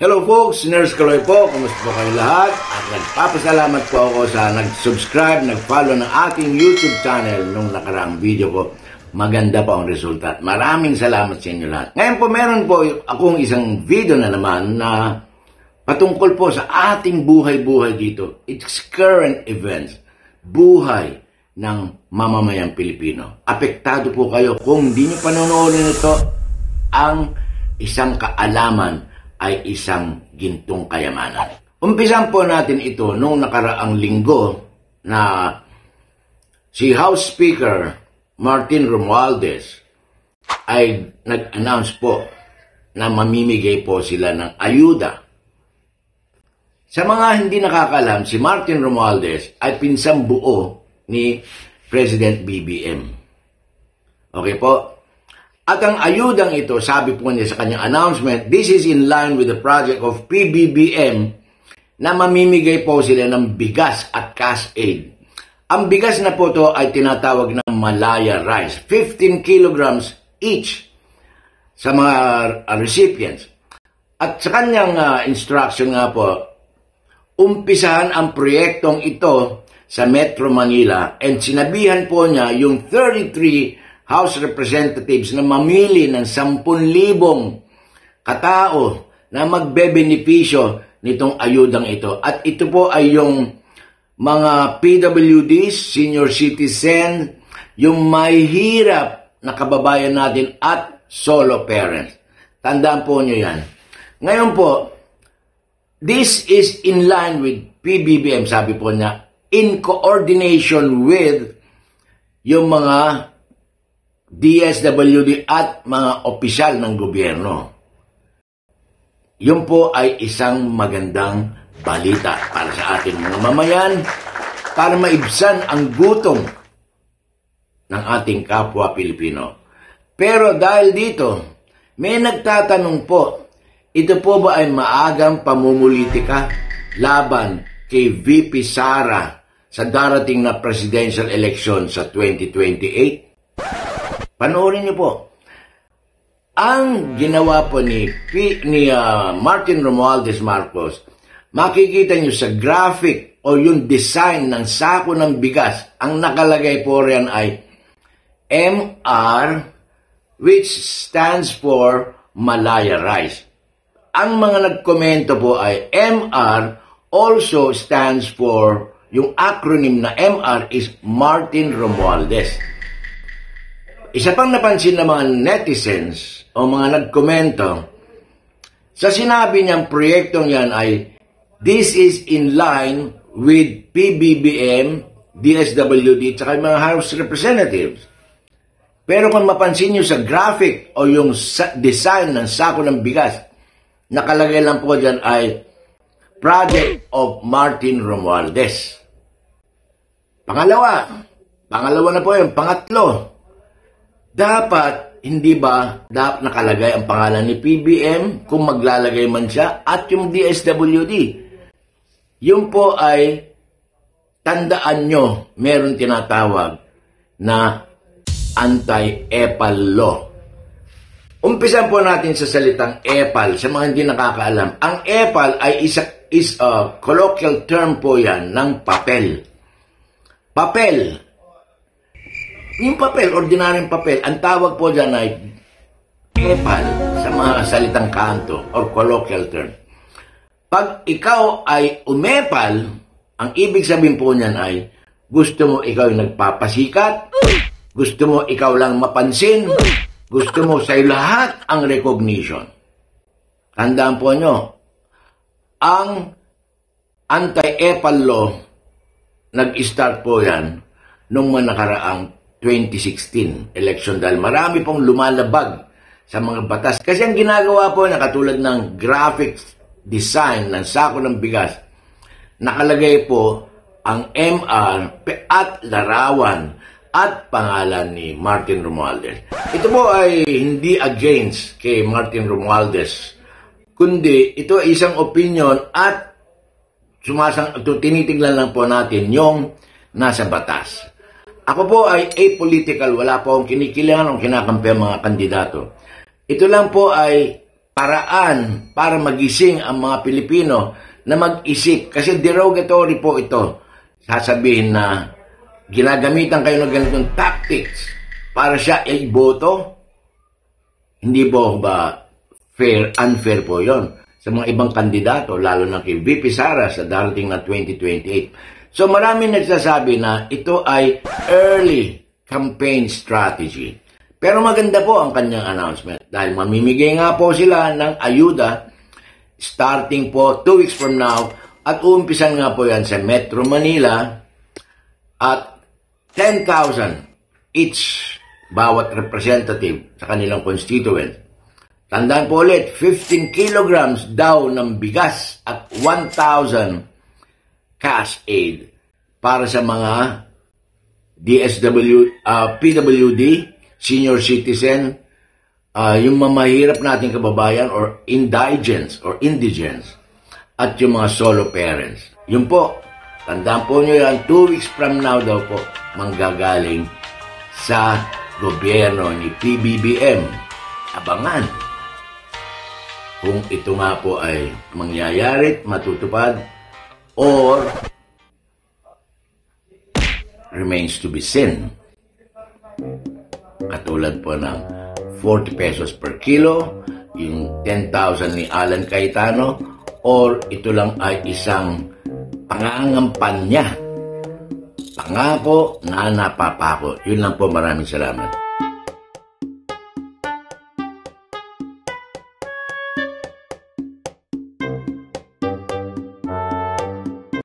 Hello folks, Nurse Kaloy po. Kumusta po kayo lahat? At nagpapasalamat po ako sa nag-subscribe, nag-follow ng aking YouTube channel nung nakaraang video ko. Maganda po ang resulta. Maraming salamat sa inyo lahat. Ngayon po meron po akong isang video na naman na patungkol po sa ating buhay-buhay dito. It's current events. Buhay ng mamamayang Pilipino. Apektado po kayo kung hindi nyo panonoodin ito. Ang isang kaalaman ay isang gintong kayamanan. Umpisan po natin ito nung nakaraang linggo na si House Speaker Martin Romualdez ay nag-announce po na mamimigay po sila ng ayuda. Sa mga hindi nakakalam, si Martin Romualdez ay pinsang buo ni President BBM. Okay po? At ang ayudang ito, sabi po niya sa kanyang announcement, this is in line with the project of PBBM na mamimigay po sila ng bigas at cash aid. Ang bigas na po ito ay tinatawag na Malaya rice, 15 kilograms each sa mga recipients. At sa kanyang instruction nga po, umpisahan ang proyektong ito sa Metro Manila and sinabihan po niya yung 33 House Representatives na mamili ng 10,000 katao na magbebenepisyo nitong ayudang ito. At ito po ay yung mga PWDs, senior citizen, yung mahihirap na kababayan natin at solo parents. Tandaan po nyo yan. Ngayon po, this is in line with PBBM, sabi po niya, in coordination with yung mga DSWD at mga opisyal ng gobyerno. Yun po ay isang magandang balita para sa ating mga mamayan para maibsan ang gutom ng ating kapwa Pilipino. Pero dahil dito, may nagtatanong po, ito po ba ay maagang pamumulitika laban kay VP Sara sa darating na presidential election sa 2028? Panoorin niyo po. Ang ginawa po ni Martin Romualdez Marcos, makikita niyo sa graphic o yung design ng sako ng bigas, ang nakalagay po riyan ay MR, which stands for Malaya rice. Ang mga nagkomento po ay MR also stands for, yung acronym na MR is Martin Romualdez. Isa pang napansin ng mga netizens o mga nagkomento, sa sinabi niyang proyektong yan ay, this is in line with PBBM, DSWD, at mga House Representatives. Pero kung mapansin niyo sa graphic o yung design ng sako ng bigas, nakalagay lang po dyan ay, Project of Martin Romualdez. Pangalawa na po yun. Pangatlo, dapat, hindi ba, dapat nakalagay ang pangalan ni PBM kung maglalagay man siya at yung DSWD. Yun po ay, tandaan nyo, meron tinatawag na anti-EPAL law. Umpisan po natin sa salitang EPAL, sa mga hindi nakakaalam. Ang EPAL ay is a colloquial term po yan ng papel. Papel. Yung papel, ordinaryong papel, ang tawag po dyan ay EPAL sa mga salitang kanto or colloquial term. Pag ikaw ay umepal, ang ibig sabihin po niyan ay gusto mo ikaw yung nagpapasikat, gusto mo ikaw lang mapansin, gusto mo sa lahat ang recognition. Tandaan po nyo, ang anti-EPAL law, nag-start po yan nung nakaraang 2016 election dahil marami pong lumalabag sa mga batas. Kasi ang ginagawa po na katulad ng graphic design ng sako ng bigas, nakalagay po ang MR at larawan at pangalan ni Martin Romualdez. Ito po ay hindi against kay Martin Romualdez, kundi ito ay isang opinion at tinitignan lang po natin yung nasa batas. Ako po ay apolitical, wala po akong kinikilangan o kinakampi ang mga kandidato. Ito lang po ay paraan para magising ang mga Pilipino na mag-isip. Kasi derogatory po ito. Sasabihin na ginagamitan kayo ng ganitong tactics para siya ay boto. Hindi po ba fair, unfair po yon sa mga ibang kandidato, lalo na kay VP Sara sa darating na 2028. So marami nagsasabi na ito ay early campaign strategy. Pero maganda po ang kanyang announcement dahil mamimigay nga po sila ng ayuda starting po 2 weeks from now at uumpisan nga po yan sa Metro Manila at 10,000 each bawat representative sa kanilang constituent. Tandaan po ulit, 15 kilograms daw ng bigas at 1,000 cash aid para sa mga PWD, senior citizen, yung mamahirap nating kababayan or indigents, at yung mga solo parents. Yun po, tandaan po nyo yan, 2 weeks from now daw po, manggagaling sa gobyerno ni PBBM. Abangan kung ito nga po ay mangyayari, matutupad, or remains to be seen. Katulad po ng 40 pesos per kilo, yung 10,000 ni Alan Cayetano, or ito lang ay isang pangangampanya. Pangako na napapako. Yun lang po, maraming salamat.